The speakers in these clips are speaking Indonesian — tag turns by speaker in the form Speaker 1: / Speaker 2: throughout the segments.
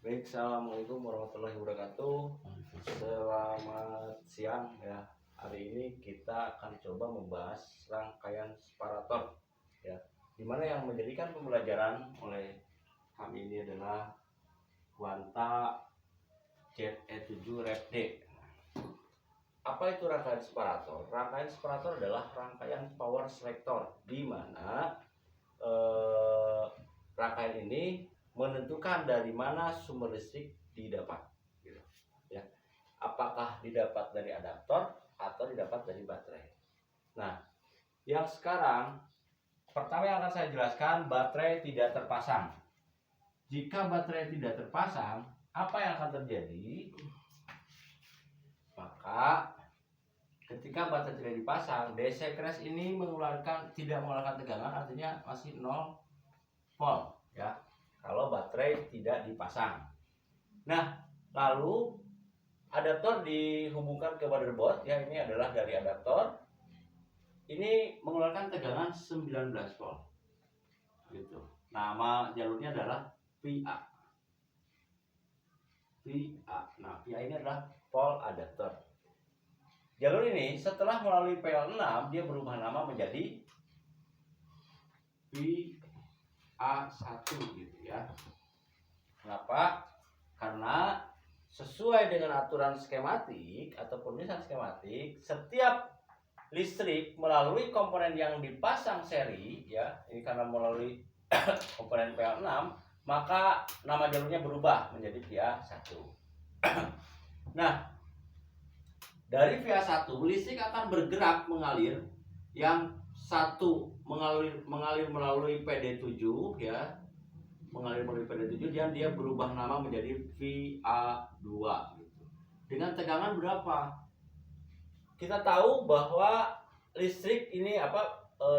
Speaker 1: Baik, assalamualaikum warahmatullahi wabarakatuh. Selamat siang ya. Hari ini kita akan coba membahas rangkaian separator ya. Dimana yang menjadikan pembelajaran oleh kami ini adalah Quanta ZE7 Rev D. Apa itu rangkaian separator? Rangkaian separator adalah rangkaian power selector di mana rangkaian ini menentukan dari mana sumber listrik didapat gitu. Ya. Apakah didapat dari adaptor atau didapat dari baterai. Nah, yang sekarang pertama yang akan saya jelaskan, baterai tidak terpasang. Jika baterai tidak terpasang, apa yang akan terjadi? Maka ketika baterai tidak dipasang, DC crash ini tidak mengeluarkan tegangan, artinya masih 0 volt ya. Kalau baterai tidak dipasang. Nah, lalu adaptor dihubungkan ke motherboard ya, ini adalah dari adaptor. Ini mengeluarkan tegangan 19 volt. Gitu. Nama jalurnya adalah VA. VA. Nah, VA ini adalah volt adaptor. Jalur ini setelah melalui PL6 dia berubah nama menjadi VA1 gitu ya. Kenapa? Karena sesuai dengan aturan skematik atau penulisan skematik, setiap listrik melalui komponen yang dipasang seri ya, ini karena melalui komponen PL6, maka nama jalurnya berubah menjadi VA1. Nah, dari VA1 listrik akan bergerak mengalir, yang satu mengalir melalui PD7 ya, mengalir melalui PD7 dan dia berubah nama menjadi VA2 gitu. Dengan tegangan berapa? Kita tahu bahwa listrik ini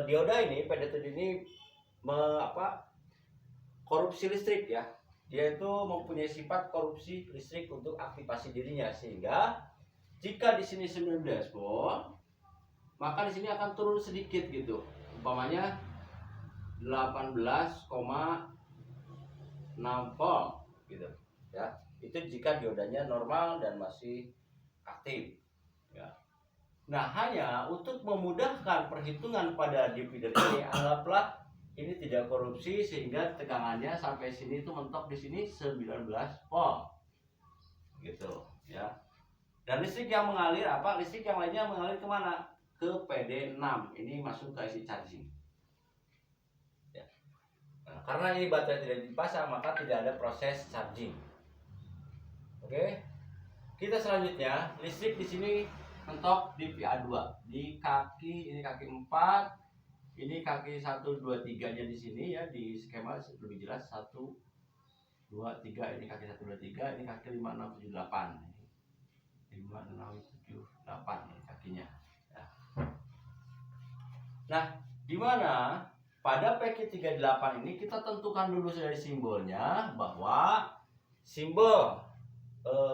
Speaker 1: dioda ini PD7 ini korupsi listrik ya. Dia itu mempunyai sifat korupsi listrik untuk aktivasi dirinya, sehingga jika di sini 19 volt, maka di sini akan turun sedikit gitu. Umpamanya 18,6 volt gitu ya. Itu jika diodanya normal dan masih aktif ya. Nah, hanya untuk memudahkan perhitungan pada divider ini, anggaplah ini tidak korupsi sehingga tegangannya sampai sini itu mentok di sini 19 volt gitu ya. Dan listrik yang mengalir listrik yang lainnya mengalir kemana? Ke PD6. Ini masuk ke IC charging ya. Nah, karena ini baterai tidak dipasang, maka tidak ada proses charging. Oke, kita selanjutnya listrik di sini mentok di VA2 di kaki, ini kaki 4, ini kaki 1 2 3 nya di sini ya, di skema lebih jelas 1 2 3, ini kaki 1 2 3, ini kaki 5 6 7 8. 5 6 7 8 ini kakinya ya. Nah, di mana pada PQ38 ini kita tentukan dulu dari simbolnya, bahwa simbol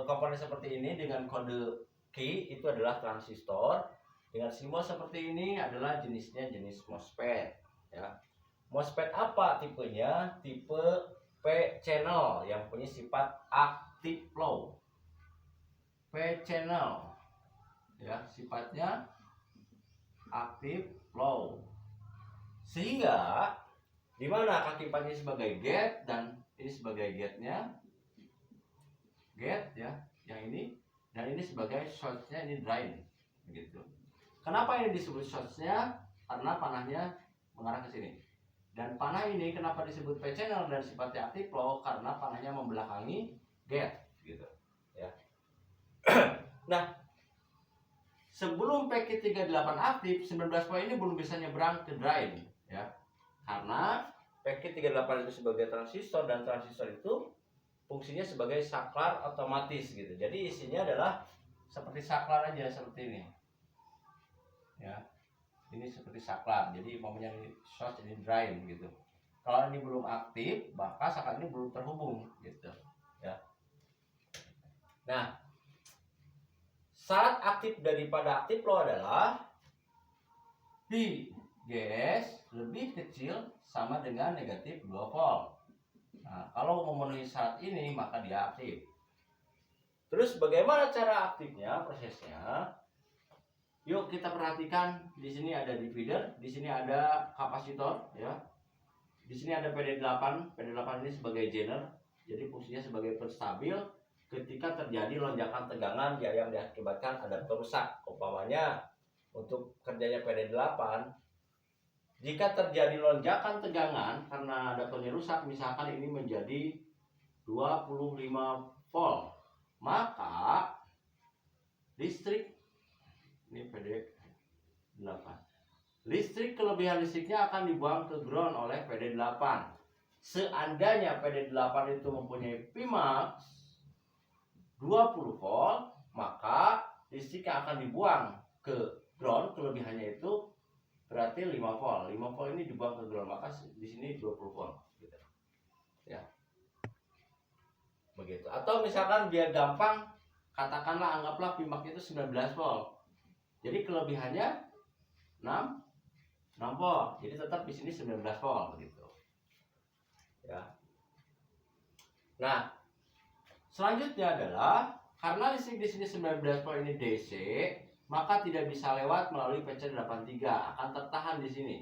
Speaker 1: komponen seperti ini dengan kode Q itu adalah transistor. Dengan simbol seperti ini adalah jenisnya jenis MOSFET ya. MOSFET apa tipenya? Tipe P channel yang punya sifat active flow. P channel ya, sifatnya active flow. Sehingga di mana kaki 4 ini sebagai gate dan ini sebagai gate-nya, gate ya, yang ini, dan ini sebagai source-nya, ini drain begitu. Kenapa ini disebut source-nya? Karena panahnya mengarah ke sini. Dan panah ini kenapa disebut P channel dan sifatnya active flow? Karena panahnya membelakangi gate gitu ya. Nah, sebelum PQ38 aktif, 19 volt ini belum bisa nyebrang ke drain ya. Karena PQ38 itu sebagai transistor, dan transistor itu fungsinya sebagai saklar otomatis gitu. Jadi isinya adalah seperti saklar aja, seperti ini ya. Ini seperti saklar. Jadi umpamanya ini source, ini drain gitu. Kalau ini belum aktif, maka saklar ini belum terhubung gitu ya. Nah, syarat aktif daripada aktif flow adalah P gas lebih kecil sama dengan negatif 2 volt. Nah, kalau memenuhi syarat ini maka dia aktif. Terus bagaimana cara aktifnya, prosesnya? Yuk kita perhatikan, di sini ada divider, di sini ada kapasitor, ya. Di sini ada PD8. PD8 ini sebagai jener, jadi fungsinya sebagai penstabil ketika terjadi lonjakan tegangan yang diakibatkan adaptor rusak. Umpamanya untuk kerjanya PD8, jika terjadi lonjakan tegangan karena adaptornya rusak, misalkan ini menjadi 25 volt, maka listrik, ini PD8, listrik kelebihan listriknya akan dibuang ke ground oleh PD8. Seandainya PD8 itu mempunyai Pmax 20 volt, maka listrik yang akan dibuang ke ground kelebihannya itu berarti 5 volt. 5 volt ini dibuang ke ground, maka di sini 20 volt gitu. Ya. Begitu. Atau misalkan biar gampang, katakanlah anggaplah Pmax itu 19 volt. Jadi kelebihannya 6 volt. Jadi tetap di sini 19 volt begitu. Ya. Nah, selanjutnya adalah karena listrik di sini 19 volt ini DC, maka tidak bisa lewat melalui PC83, akan tertahan di sini.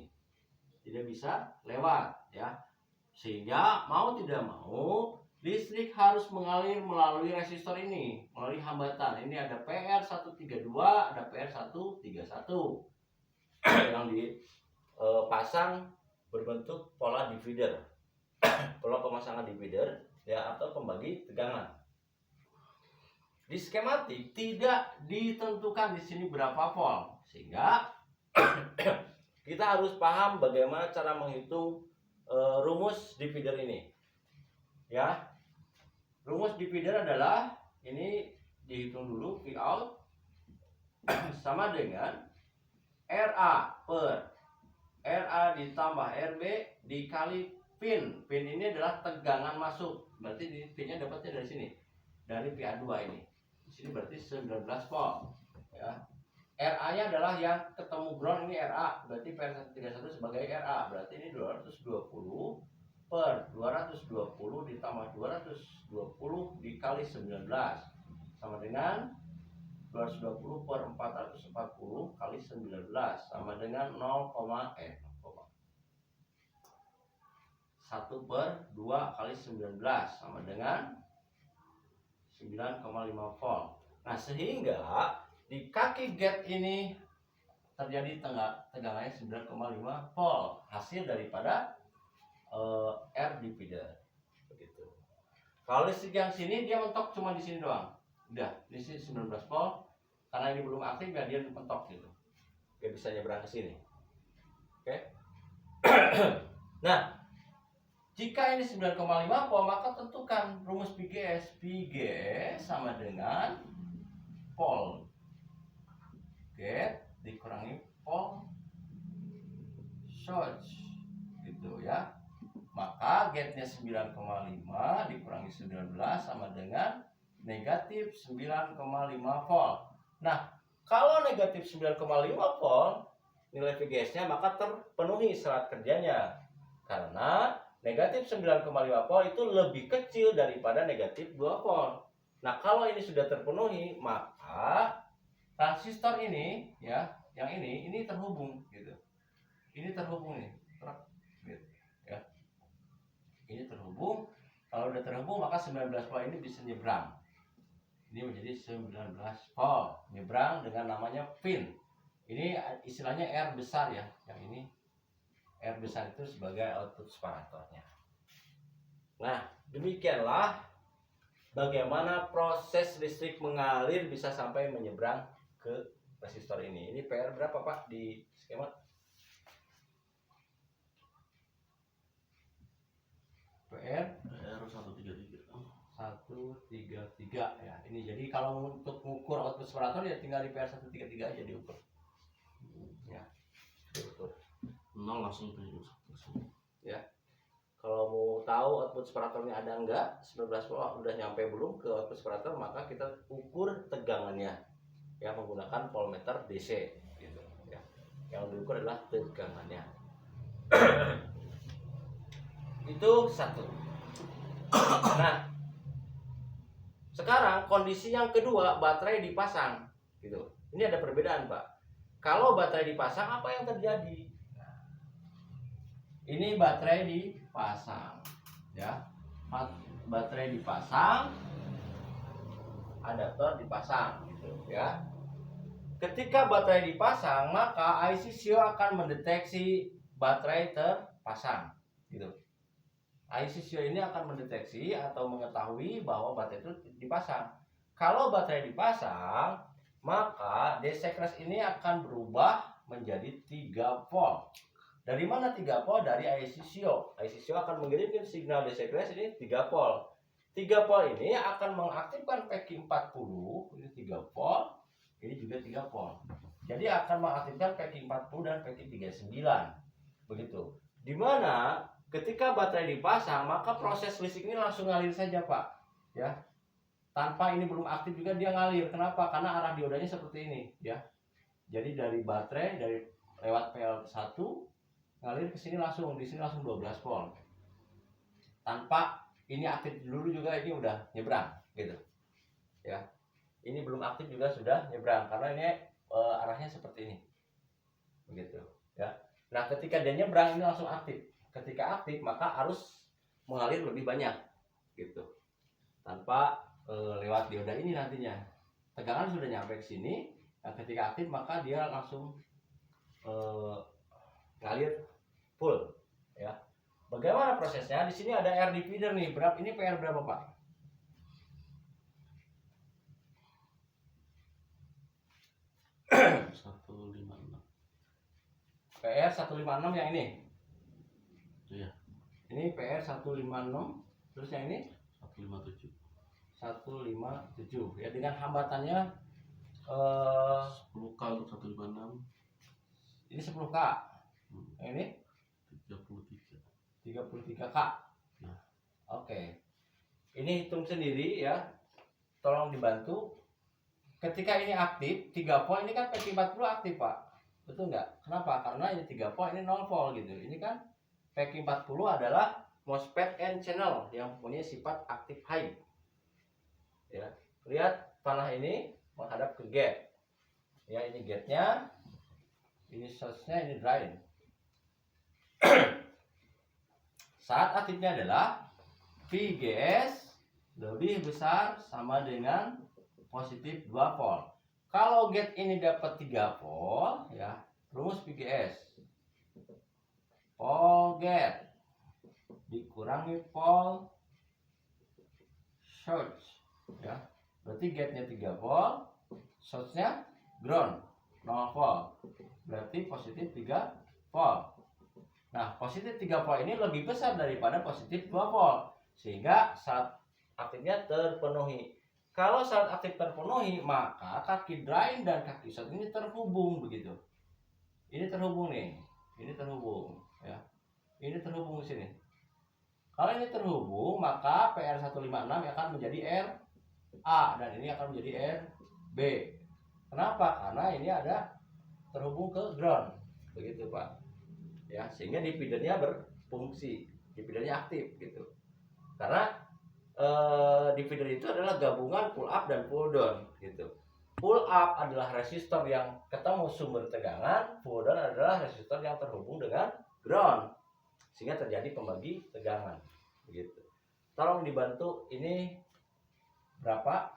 Speaker 1: Tidak bisa lewat, ya. Sehingga mau tidak mau listrik harus mengalir melalui resistor ini, melalui hambatan. Ini ada PR132, ada PR131 yang dipasang berbentuk pola divider, pola pemasangan divider, ya, atau pembagi tegangan. Di skematik tidak ditentukan di sini berapa volt, sehingga kita harus paham bagaimana cara menghitung rumus divider ini. Ya, rumus divider adalah ini, dihitung dulu, V out sama dengan RA per RA ditambah RB dikali pin. Pin ini adalah tegangan masuk, berarti pinnya dapatnya dari sini, dari PA2 ini. Di sini berarti 19 volt, ya. RA-nya adalah yang ketemu ground, ini RA, berarti PR131 sebagai RA, berarti ini 220 per 220 ditambah 220 dikali 19 sama dengan 220 per 440 kali 19 sama dengan 1 per 2 kali 19 sama dengan 9,5 volt. Nah, sehingga di kaki gate ini terjadi tegangannya 9,5 volt, hasil daripada R divider. Begitu. Kalau listrik yang sini dia mentok cuma di sini doang. Udah, di sini 19 volt. Karena ini belum aktif, ya dia mentok gitu. Gak bisa nyebrang ke sini. Oke. Nah, jika ini 9,5 volt, maka tentukan rumus PGS. PGS sama dengan volt gate dikurangi volt source, gitu ya. Maka gate-nya 9,5 dikurangi 19 sama dengan negatif 9,5 volt. Nah, kalau negatif 9,5 volt nilai VGS-nya, maka terpenuhi syarat kerjanya. Karena negatif 9,5 volt itu lebih kecil daripada negatif 2 volt. Nah, kalau ini sudah terpenuhi, maka transistor ini, ya, yang ini terhubung gitu. Ini terhubung nih. Gitu, ya. Ini terhubung. Kalau udah terhubung, maka 19 volt ini bisa nyebrang. Ini menjadi 19 volt, nyebrang dengan namanya pin. Ini istilahnya R besar, ya. Yang ini R besar itu sebagai output separatornya. Nah, demikianlah bagaimana proses listrik mengalir bisa sampai menyeberang ke resistor ini. Ini PR berapa, Pak, di skema? PR 133 ya. Ini jadi kalau untuk mengukur output separator ya tinggal di PR 133 aja diukur. Ya. Betul.
Speaker 2: 0 langsung ke
Speaker 1: ya. Kalau mau tahu output separatornya ada enggak, 19 volt udah nyampe belum ke output separator, maka kita ukur tegangannya ya menggunakan voltmeter DC gitu ya. Yang diukur adalah tegangannya. Itu satu. Nah, sekarang kondisi yang kedua, baterai dipasang gitu. Ini ada perbedaan, Pak. Kalau baterai dipasang, apa yang terjadi? Ini baterai dipasang, ya. Baterai dipasang, adaptor dipasang, gitu, ya. Ketika baterai dipasang, maka IC SIO akan mendeteksi baterai terpasang, gitu. IC SIO ini akan mendeteksi atau mengetahui bahwa baterai itu dipasang. Kalau baterai dipasang, maka DC crash ini akan berubah menjadi 3 volt. Dari mana 3 volt? Dari IC SIO. IC SIO akan mengirimkan signal DC crash ini 3 volt. 3 volt ini akan mengaktifkan PECI 40, ini 3 volt, ini juga 3 volt. Jadi akan mengaktifkan PECI 40 dan PECI 39. Begitu. Dimana ketika baterai dipasang, maka proses listrik ini langsung ngalir saja, Pak. Ya. Tanpa ini belum aktif juga dia ngalir. Kenapa? Karena arah diodanya seperti ini, ya. Jadi dari baterai dari lewat PL1 ngalir ke sini langsung, di sini langsung 12 volt. Tanpa ini aktif dulu juga ini udah nyebrang gitu. Ya. Ini belum aktif juga sudah nyebrang karena ini arahnya seperti ini. Begitu, ya. Nah, ketika dia nyebrang ini langsung aktif. Ketika aktif maka arus mengalir lebih banyak gitu. Tanpa lewat dioda ini nantinya. Tegangan sudah nyampe ke sini, nah ketika aktif maka dia langsung ngalir full, ya. Bagaimana prosesnya? Di sini ada air divider nih. Ini PR berapa, Pak? PR 156 yang ini.
Speaker 2: Iya.
Speaker 1: Ini PR 156, terus yang ini
Speaker 2: 157.
Speaker 1: 157. Ya, dengan hambatannya
Speaker 2: 10K untuk 156.
Speaker 1: ini 10K. Yang ini 33K.
Speaker 2: Nah.
Speaker 1: Oke. Ini hitung sendiri ya. Tolong dibantu. Ketika ini aktif 3 volt, ini kan PECI 40 aktif, Pak. Betul nggak? Kenapa? Karena ini 3 volt, ini 0 volt gitu. Ini kan PECI 40 adalah MOSFET N channel yang punya sifat aktif high. Ya. Lihat panah ini menghadap ke gate. Ya, ini gate-nya. Ini source-nya, ini drain. Saat aktifnya adalah VGS lebih besar sama dengan positif 2 volt. Kalau gate ini dapat 3 volt, ya, rumus VGS. Volt gate dikurangi volt source, ya. Berarti gate-nya 3 volt, source-nya ground 0 volt. Berarti positif 3 volt. Nah, positif 3 volt ini lebih besar daripada positif 2 volt. Sehingga saat aktifnya terpenuhi. Kalau saat aktif terpenuhi, maka kaki drain dan kaki short ini terhubung begitu. Ini terhubung nih. Ini terhubung, ya. Ini terhubung di sini. Kalau ini terhubung, maka PR156 akan menjadi RA dan ini akan menjadi RB. Kenapa? Karena ini ada terhubung ke ground. Begitu, Pak. Ya, sehingga dividernya berfungsi, dividernya aktif gitu. Karena divider itu adalah gabungan pull up dan pull down gitu. Pull up adalah resistor yang ketemu sumber tegangan, pull down adalah resistor yang terhubung dengan ground sehingga terjadi pembagi tegangan begitu. Tolong dibantu ini berapa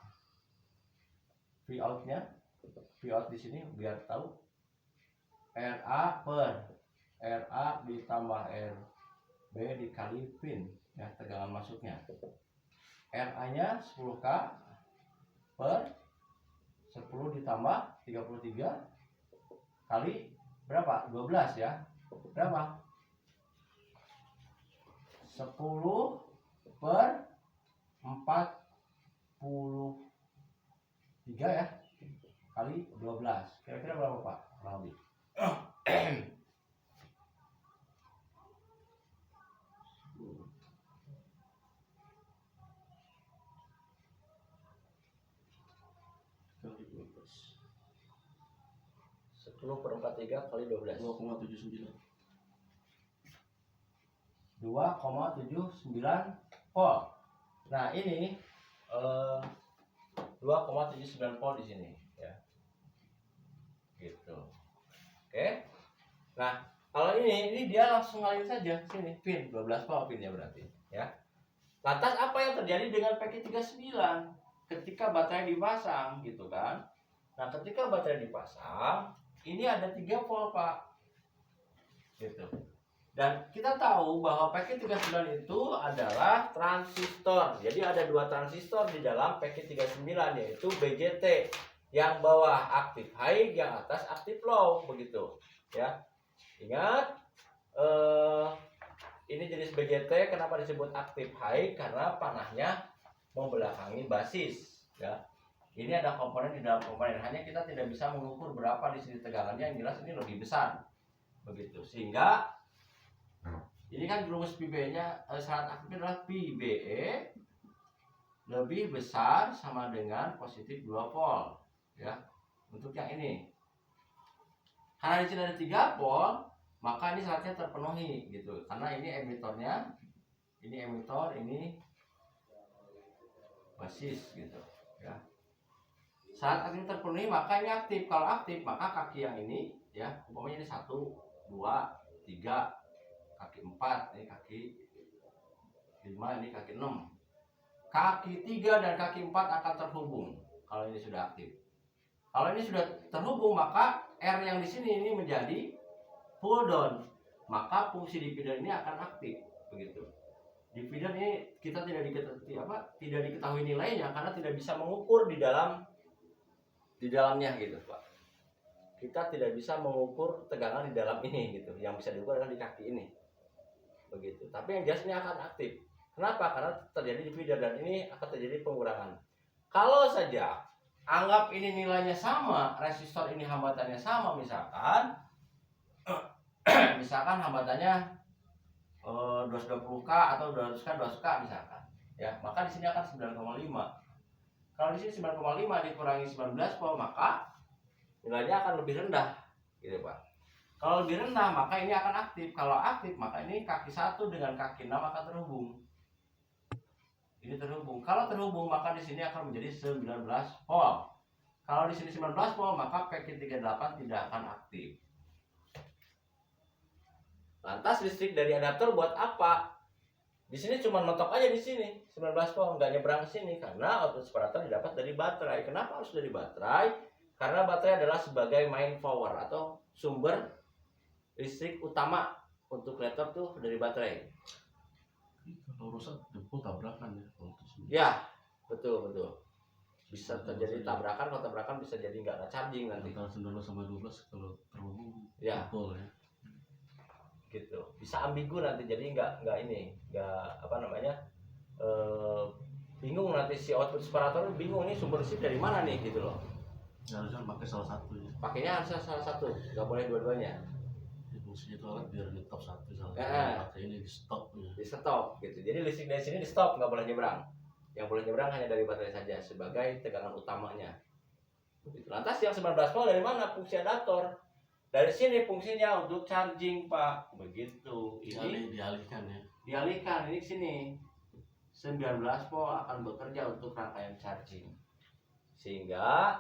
Speaker 1: Vout-nya? Vout di sini biar tahu. RA per RA ditambah RB dikali pin, ya, tegangan masuknya. RA-nya 10K per 10 ditambah 33 kali berapa? 12 ya. Berapa? 10 per 43 ya. Kali 12. Kira-kira berapa, Pak? Kurang lebih. Sepuluh per 43 kali 12.
Speaker 2: 2,79.
Speaker 1: 2,79 volt. Nah ini 2,79 volt di sini ya, gitu. Oke. Nah kalau ini dia langsung ngalir saja sini pin 12 volt pinnya berarti ya. Lantas apa yang terjadi dengan PQ39 ketika baterai dipasang gitu kan? Nah ketika baterai dipasang ini ada 3 volt Pak, gitu. Dan kita tahu bahwa PQ39 itu adalah transistor. Jadi ada 2 transistor di dalam PQ39 yaitu BJT, yang bawah aktif high, yang atas aktif low, begitu ya. Ingat ini jenis BJT kenapa disebut aktif high? Karena panahnya membelakangi basis ya. Ini ada komponen di dalam komponen, hanya kita tidak bisa mengukur berapa di sini tegangannya, yang jelas ini lebih besar, begitu. Sehingga ini kan rumus PBE-nya, syarat aktifnya adalah PBE lebih besar sama dengan positif 2 volt ya. Untuk yang ini, karena di sini ada 3 volt, maka ini syaratnya terpenuhi gitu. Karena ini emitornya, ini emitor, ini basis gitu ya. Syarat aktif terpenuhi maka ini aktif. Kalau aktif maka kaki yang ini ya, umpamanya ini 1, 2, 3, kaki 4, ini kaki 5, ini kaki 6. Kaki 3 dan kaki 4 akan terhubung kalau ini sudah aktif. Kalau ini sudah terhubung maka R yang di sini ini menjadi pull down, maka fungsi divider ini akan aktif, begitu. Divider ini kita tidak diketahui nilainya karena tidak bisa mengukur di dalamnya gitu Pak. Kita tidak bisa mengukur tegangan di dalam ini gitu. Yang bisa diukur adalah di kaki ini, begitu. Tapi yang jelas ini akan aktif. Kenapa? Karena terjadi divider dan ini akan terjadi pengurangan. Kalau saja anggap ini nilainya sama, resistor ini hambatannya sama, misalkan misalkan hambatannya 220K atau 200K, 200K misalkan ya, maka di sini akan 9,5. Kalau di sini 9,5 dikurangi 19 volt, maka nilainya akan lebih rendah gitu Pak. Kalau lebih rendah maka ini akan aktif. Kalau aktif maka ini kaki 1 dengan kaki 6 akan terhubung. Ini terhubung. Kalau terhubung maka di sini akan menjadi 19 volt. Kalau di sini 19 volt maka PQ38 tidak akan aktif. Lantas listrik dari adaptor buat apa? Di sini cuma mentok aja di sini 19 volt, nggak nyebrang ke sini karena output separator didapat dari baterai. Kenapa harus dari baterai? Karena baterai adalah sebagai main power atau sumber listrik utama untuk laptop tuh dari baterai.
Speaker 2: Kalau rusak jempol tabrakan ya kalau terus.
Speaker 1: Ya, betul. Bisa terjadi tabrakan, kalau tabrakan bisa jadi nggak ada charging nanti.
Speaker 2: Antara 19 sama 12 kalau terhubung
Speaker 1: Ya.
Speaker 2: jempol ya.
Speaker 1: Gitu. Bisa ambigu nanti, jadi nggak bingung nanti si output separator bingung ini sumber listrik dari mana nih gitu loh.
Speaker 2: Harusnya pakai salah satu ya.
Speaker 1: Pakainya harus salah satu, nggak boleh dua-duanya.
Speaker 2: Fungsinya itu alat biar nyetop satu salah satu.
Speaker 1: Ya.
Speaker 2: Pakai ini di stop ya.
Speaker 1: Di stop gitu. Jadi listrik dari sini di stop, nggak boleh nyebrang. Yang boleh nyebrang hanya dari baterai saja sebagai tegangan utamanya. Begitu. Lantas yang 19 volt dari mana? Fungsi adaptor. Dari sini fungsinya untuk charging Pak. Begitu. Ini
Speaker 2: dialihkan ya.
Speaker 1: dialihkan ini ke sini. 19 volt akan bekerja untuk rangkaian charging. Sehingga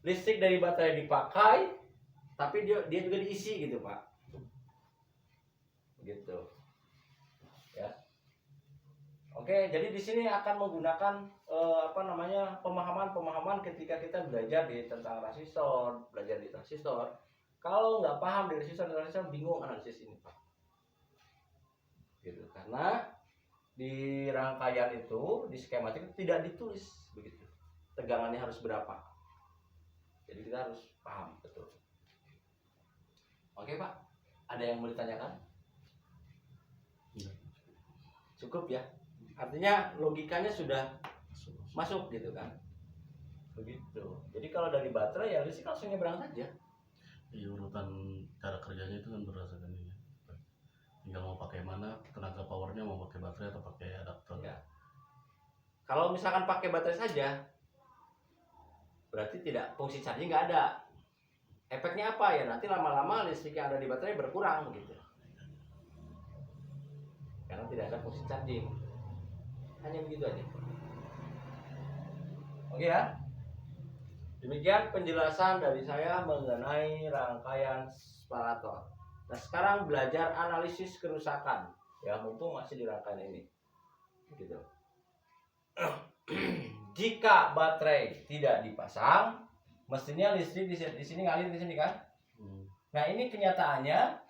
Speaker 1: listrik dari baterai dipakai, tapi dia juga diisi gitu Pak. Begitu. Ya. Oke, jadi di sini akan menggunakan pemahaman ketika kita belajar tentang resistor, belajar di transistor. Kalau nggak paham dari resistor, bingung analisis ini Pak. Gitu. Karena di rangkaian itu, di skematik itu tidak ditulis begitu. Tegangannya harus berapa. Jadi kita harus paham betul. Oke Pak, ada yang mau ditanyakan? Cukup ya. Artinya logikanya sudah masuk gitu kan. Begitu. Jadi kalau dari baterai ya listrik langsung nyebrang saja.
Speaker 2: Iya, urutan cara kerjanya itu kan berdasarkan ini. Tinggal mau pakai mana, tenaga powernya mau pakai baterai atau pakai adaptor.
Speaker 1: Ya. Kalau misalkan pakai baterai saja, berarti tidak, fungsi charging nggak ada. Efeknya apa ya? Nanti lama-lama listrik yang ada di baterai berkurang gitu. Karena tidak ada fungsi charging. Hanya begitu aja. Oke ya. Demikian penjelasan dari saya mengenai rangkaian separator. Nah, sekarang belajar analisis kerusakan. Ya, mumpung masih di rangkaian ini. Gitu. Jika baterai tidak dipasang, mestinya listrik di sini ngalir di sini kan? Nah, ini kenyataannya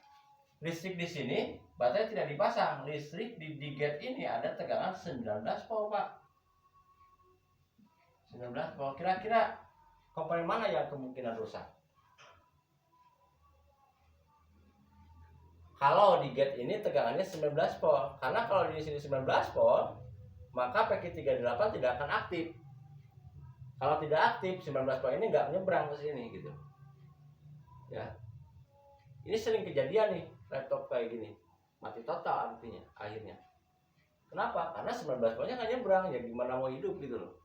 Speaker 1: listrik di sini, baterai tidak dipasang. Listrik di gate ini ada tegangan 19 volt, Pak. 19 volt. Kira-kira komponen mana yang kemungkinan rusak? Kalau di gate ini tegangannya 19 volt. Karena kalau di sini 19 volt, maka PQ38 tidak akan aktif. Kalau tidak aktif, 19 volt ini nggak nyebrang ke sini gitu. Ya. Ini sering kejadian nih, laptop kayak gini. Mati total artinya akhirnya. Kenapa? Karena 19 voltnya nggak nyebrang, ya gimana mau hidup gitu loh.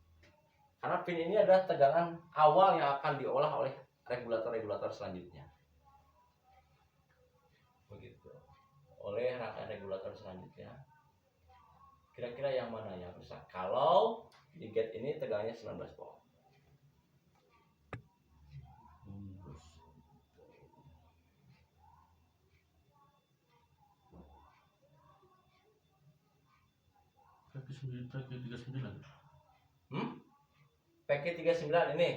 Speaker 1: Karena pin ini adalah tegangan awal yang akan diolah oleh regulator-regulator selanjutnya. Begitu. Oleh rangkaian regulator selanjutnya. Kira-kira yang mana yang rusak? Kalau di gate ini tegangannya 19 volt.
Speaker 2: PQ39.
Speaker 1: PQ39 ini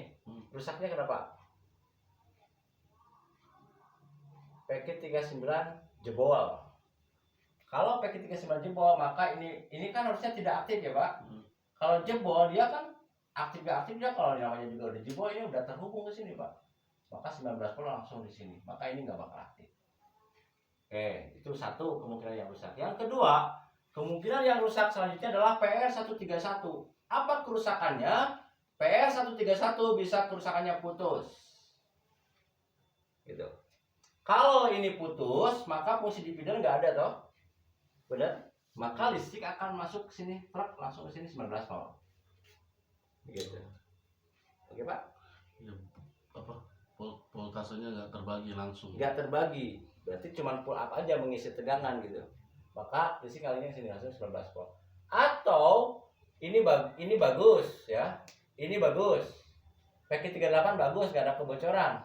Speaker 1: rusaknya kenapa? PQ39 jebol. Kalau PQ39 jebol, maka ini kan harusnya tidak aktif ya, Pak. Kalau jebol dia kan aktif gak aktif dia, kalau namanya juga udah jebol ini udah terhubung ke sini, Pak. Maka 19 volt langsung di sini. Maka ini nggak bakal aktif. Oke, itu satu kemungkinan yang rusak. Yang kedua, kemungkinan yang rusak selanjutnya adalah PR131. Apa kerusakannya? PR131 bisa kerusakannya putus. Gitu. Kalau ini putus, maka fungsi divider nggak ada toh. Benar? Maka listrik akan masuk ke sini, truk langsung ke sini 19 volt. Begitu. Oke, Pak?
Speaker 2: Ya, apa? Voltasenya nggak terbagi langsung.
Speaker 1: Nggak terbagi. Berarti cuma pull up aja mengisi tegangan gitu. Maka listrik kali ini sini langsung 19 volt. Atau ini bagus ya. Ini bagus. PQ38 bagus, nggak ada kebocoran.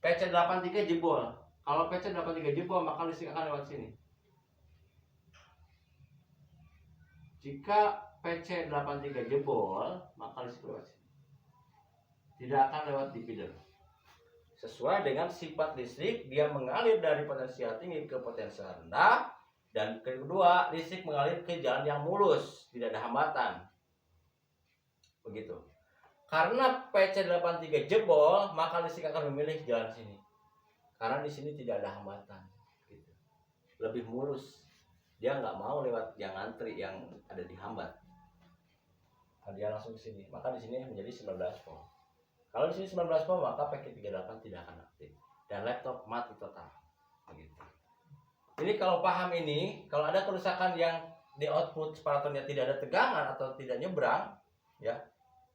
Speaker 1: PC83 jebol. Kalau PC83 jebol, maka listrik akan lewat sini. Jika PC83 jebol, maka listrik lewat sini. Tidak akan lewat divider. Sesuai dengan sifat listrik, dia mengalir dari potensial tinggi ke potensial rendah. Dan kedua, listrik mengalir ke jalan yang mulus, tidak ada hambatan. Begitu. Karena PC83 jebol, maka listrik akan memilih jalan sini. Karena di sini tidak ada hambatan. Gitu. Lebih mulus. Dia nggak mau lewat yang antri yang ada dihambat. Nah, dia langsung ke sini. Maka di sini menjadi 19 volt. Kalau di sini 19 volt, maka PQ38 tidak akan aktif. Dan laptop mati total. Begitu. Ini kalau paham ini, kalau ada kerusakan yang di output separatornya tidak ada tegangan atau tidak nyebrang, ya,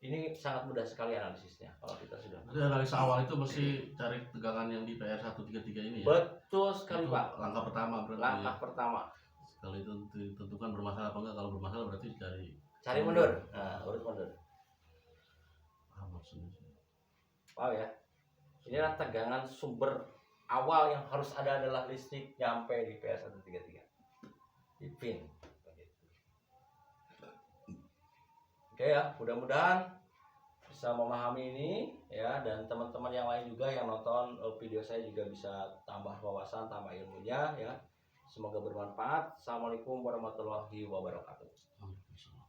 Speaker 1: ini sangat mudah sekali analisisnya kalau kita sudah.
Speaker 2: Jadi analisa awal itu mesti cari tegangan yang di PR133 ini ya.
Speaker 1: Betul sekali,
Speaker 2: Itu
Speaker 1: Pak.
Speaker 2: langkah pertama berarti.
Speaker 1: Langkah pertama.
Speaker 2: Kalau itu ditentukan bermasalah apa enggak, kalau bermasalah berarti
Speaker 1: Cari mundur. Nah, urut mundur.
Speaker 2: Paham maksudnya.
Speaker 1: Wow ya. Inilah tegangan sumber awal yang harus ada adalah listrik nyampe di PR133. Di pin. Oke ya, mudah-mudahan bisa memahami ini ya, dan teman-teman yang lain juga yang nonton video saya juga bisa tambah wawasan, tambah ilmunya ya. Semoga bermanfaat. Assalamualaikum warahmatullahi wabarakatuh.
Speaker 2: Waalaikumsalam.